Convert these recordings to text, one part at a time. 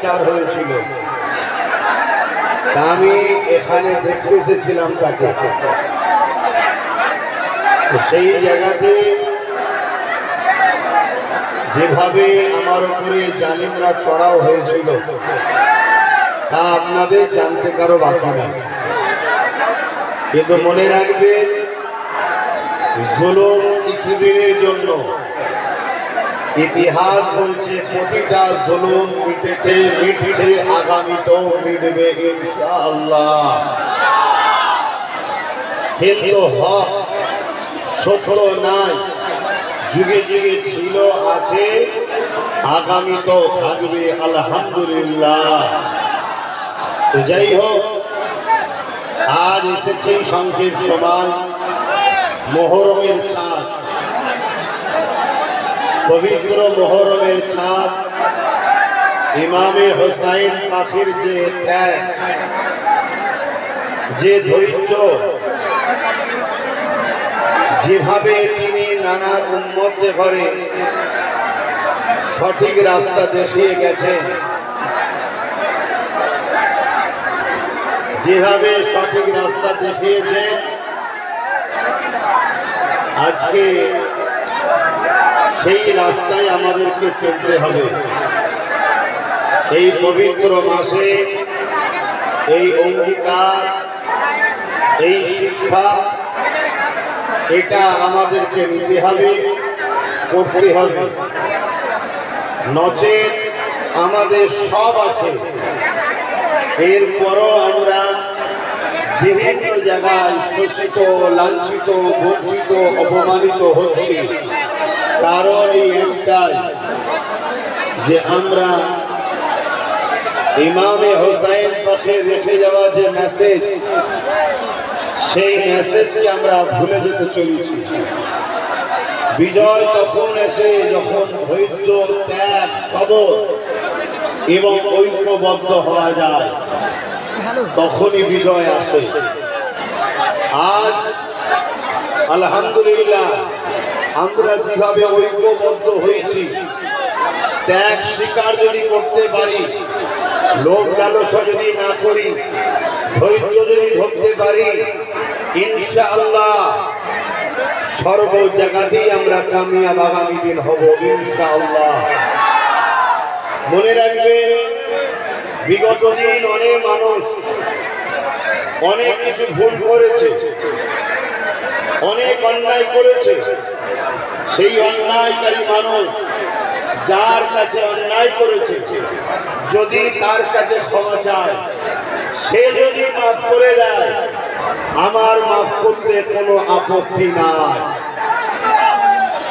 অত্যাচার হয়েছিল, তা আমি এখানে দেখতে এসেছিলাম তাকে। সেই জায়গাতে যেভাবে আমার উপরে জালিমরা চড়াও হয়েছিল তা আপনাদের জানতে কারো বাকি না। কিন্তু মনে রাখবেন, জুলুম কিছুদিনের জন্য, ইতিহাস বলছে প্রতিটা জুলুম মিটেছে, মিটছে, আগামীতেও মিটবে ইনশাআল্লাহ। কিন্তু হক সত্য নাই, যুগে যুগে ছিল, আছে, আগামীতেও থাকবে আলহামদুলিল্লাহ। তো যাই হোক, আজ এসেছে সংক্ষেপ সময়, মুহররমের চাঁদ, পবিত্র মুহররমের চাঁদ, ইমামে হোসাইন পাখির যে ত্যাগ, যে ধৈর্য, যেভাবে তিনি নানা উম্মতদের ঘরে সঠিক রাস্তা দেখিয়ে গেছেন, যেভাবে সঠিক রাস্তা দেখিয়েছে, আজকে সেই রাস্তায় আমাদেরকে চলতে হবে। এই পবিত্র মাসে এই অঙ্গীকার, এই শিক্ষা, এটা আমাদেরকে নিতে হবে, করতে হবে। নচেত আমাদের সব আছে, এরপরও আমরা বিভিন্ন জায়গায় শোষিত, লাঞ্ছিত, বঞ্চিত, অপমানিত হচ্ছি। কারণ এই একটাই, যে আমরা ইমামে হোসাইন পথে রেখে যাওয়া যে মেসেজ, সেই মেসেজকে আমরা ভুলে যেতে চলেছি। বিজয় তখন এসে যখন ধৈর্য, ত্যাগ, সবর এবং ঐক্যবদ্ধ হওয়া যায়, তখনই বিজয় আসে। আজ আলহামদুলিল্লাহ আমরা যেভাবে ঐক্যবদ্ধ হয়েছি, ত্যাগ স্বীকার যদি করতে পারি, লোভ লালসা যদি না করি, ধৈর্য যদি ধরতে পারি, ইনশাআল্লাহ সর্ব জায়গাতেই আমরা কামিয়াব আগামী দিন হব ইনশাআল্লাহ। মনে রাখবেন, বিগত দিন অনেক মানুষ অনেক কিছু ভুল করেছে, অনেক অন্যায় করেছে। সেই অন্যায়কারী মানুষ যার কাছে অন্যায় করেছে, যদি তার কাছে ক্ষমা চায়, সে যদি মাফ করে দেয়, আমার মাফ করতে কোনো আপত্তি নাই।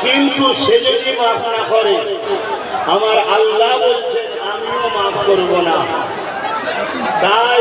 কিন্তু সে যদি মাফ না করে, আমার আল্লাহ বলছেন আমিও মাফ করব না। তাই